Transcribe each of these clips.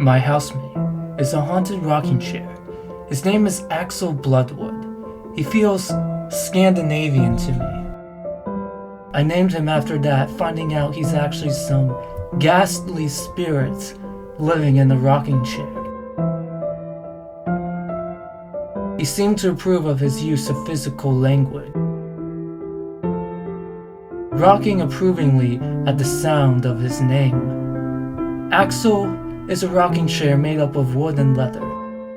My housemate is a haunted rocking chair. His name is Axel Bloodwood. He feels Scandinavian to me. I named him after that, finding out he's actually some ghastly spirit living in the rocking chair. He seemed to approve of his use of physical language, rocking approvingly at the sound of his name. Axel is a rocking chair made up of wood and leather,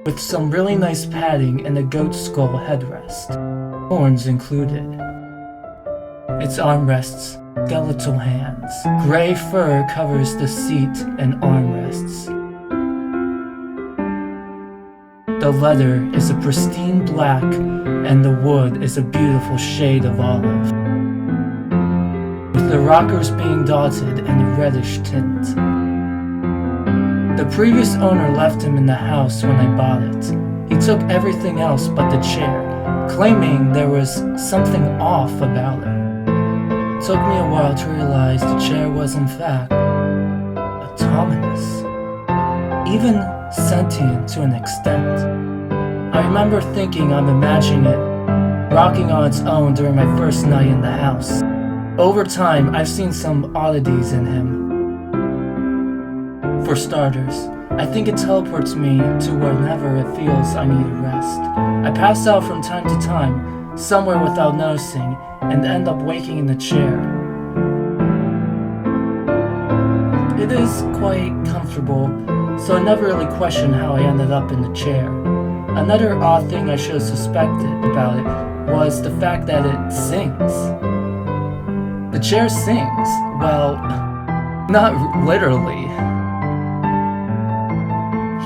with some really nice padding and a goat skull headrest, horns included. Its armrests, skeletal hands. Gray fur covers the seat and armrests. The leather is a pristine black, and the wood is a beautiful shade of olive, with the rockers being dotted in a reddish tint. The previous owner left him in the house when I bought it. He took everything else but the chair, claiming there was something off about it. It took me a while to realize the chair was in fact autonomous, even sentient to an extent. I remember thinking I'm imagining it rocking on its own during my first night in the house. Over time, I've seen some oddities in him. For starters, I think it teleports me to whenever it feels I need a rest. I pass out from time to time, somewhere without noticing, and end up waking in the chair. It is quite comfortable, so I never really question how I ended up in the chair. Another odd thing I should have suspected about it was the fact that it sings. The chair sings. Well, not literally.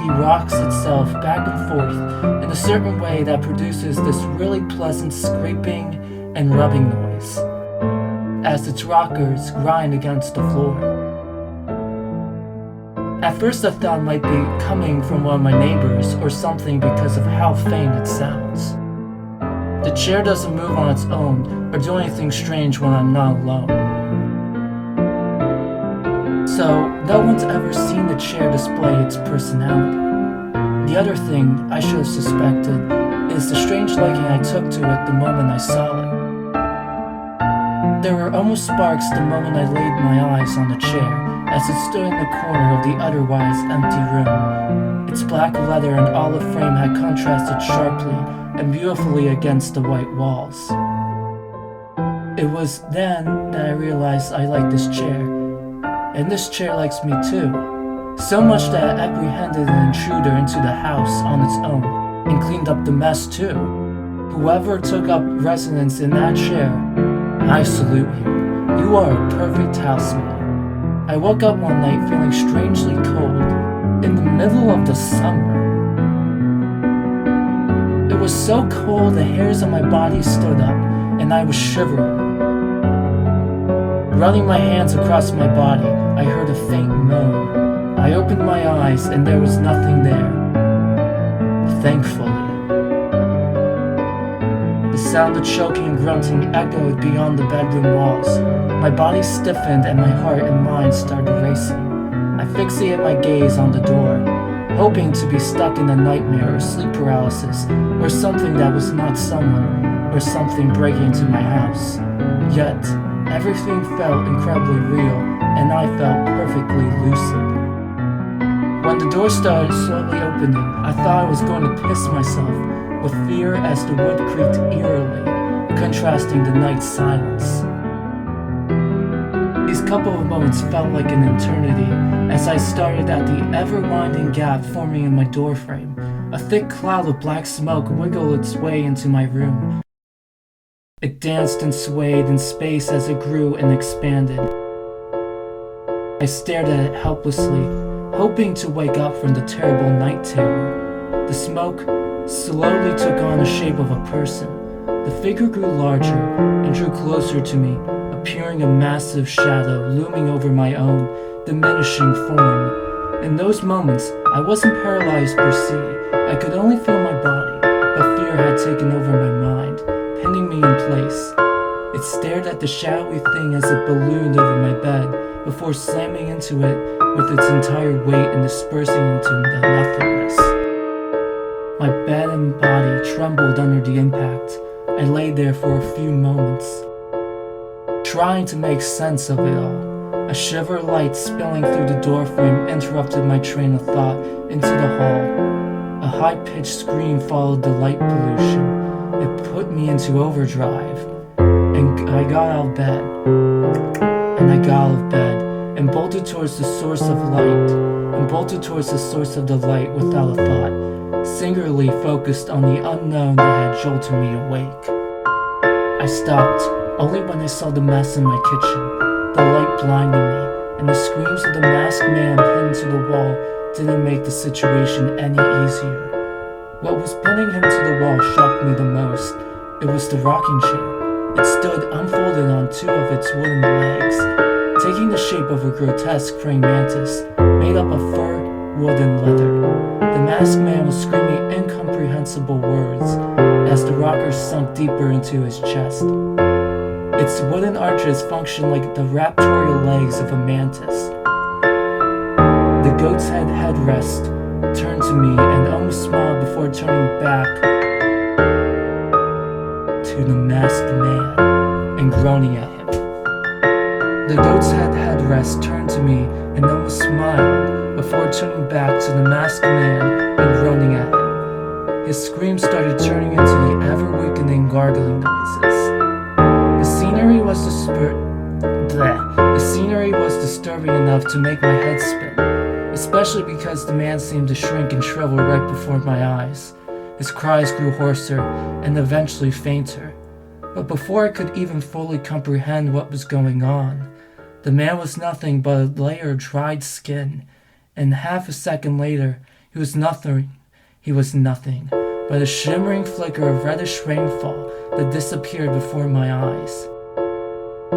He rocks itself back and forth in a certain way that produces this really pleasant scraping and rubbing noise as its rockers grind against the floor. At first I thought it might be coming from one of my neighbors or something because of how faint it sounds. The chair doesn't move on its own or do anything strange when I'm not alone. So no one's ever seen the chair display its personality. The other thing I should have suspected is the strange liking I took to it the moment I saw it. There were almost sparks the moment I laid my eyes on the chair as it stood in the corner of the otherwise empty room. Its black leather and olive frame had contrasted sharply and beautifully against the white walls. It was then that I realized I liked this chair, and this chair likes me too, so much that I apprehended an intruder into the house on its own and cleaned up the mess too. Whoever took up residence in that chair, I salute you. You are a perfect housemate. I woke up one night feeling strangely cold, in the middle of the summer. It was so cold the hairs on my body stood up, and I was shivering. Running my hands across my body, I heard a faint moan. I opened my eyes, and there was nothing there. Thankfully. The sound of choking and grunting echoed beyond the bedroom walls. My body stiffened and my heart and mind started racing. I fixated my gaze on the door, hoping to be stuck in a nightmare or sleep paralysis, or something that was not someone or something breaking into my house. Yet, everything felt incredibly real, and I felt perfectly lucid. When the door started slowly opening, I thought I was going to piss myself with fear as the wood creaked eerily, contrasting the night's silence. These couple of moments felt like an eternity as I started at the ever-winding gap forming in my doorframe. A thick cloud of black smoke wiggled its way into my room. It danced and swayed in space as it grew and expanded. I stared at it helplessly, hoping to wake up from the terrible night terror. The smoke slowly took on the shape of a person. The figure grew larger and drew closer to me, appearing a massive shadow looming over my own, diminishing form. In those moments, I wasn't paralyzed per se. I could only feel my body, but fear had taken over my mind, pinning me in place. It stared at the shadowy thing as it ballooned over my bed before slamming into it with its entire weight and dispersing into the nothingness. My bed and body trembled under the impact. I lay there for a few moments, trying to make sense of it all. A shiver of light spilling through the doorframe interrupted my train of thought into the hall. A high-pitched scream followed the light pollution. It put me into overdrive, and I got out of bed. And bolted towards the source of the light without a thought, singularly focused on the unknown that had jolted me awake. I stopped only when I saw the mess in my kitchen. The light blinded me, and the screams of the masked man pinned to the wall didn't make the situation any easier. What was pinning him to the wall shocked me the most. It was the rocking chair. It stood unfolded on two of its wooden legs, taking the shape of a grotesque praying mantis made up of fur, wood, and leather. The masked man was screaming incomprehensible words as the rocker sunk deeper into his chest. Its wooden arches functioned like the raptorial legs of a mantis. The goat's head headrest turned to me and almost smiled before turning back to the masked man and groaning at him. The goat's head headrest turned to me and almost smiled before turning back to the masked man and groaning at him. His screams started turning into the ever-weakening gargling noises. The scenery was disturbing enough to make my head spin, especially because the man seemed to shrink and shrivel right before my eyes. His cries grew hoarser and eventually fainter. But before I could even fully comprehend what was going on, the man was nothing but a layer of dried skin, and half a second later, he was nothing but a shimmering flicker of reddish rainfall that disappeared before my eyes.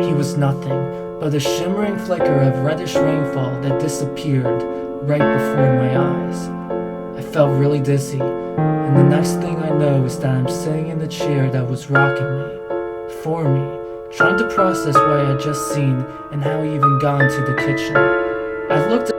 He was nothing but a shimmering flicker of reddish rainfall that disappeared right before my eyes. I felt really dizzy, and the next thing I know is that I'm sitting in the chair that was rocking me, for me, trying to process what I had just seen and how he even got into the kitchen. I looked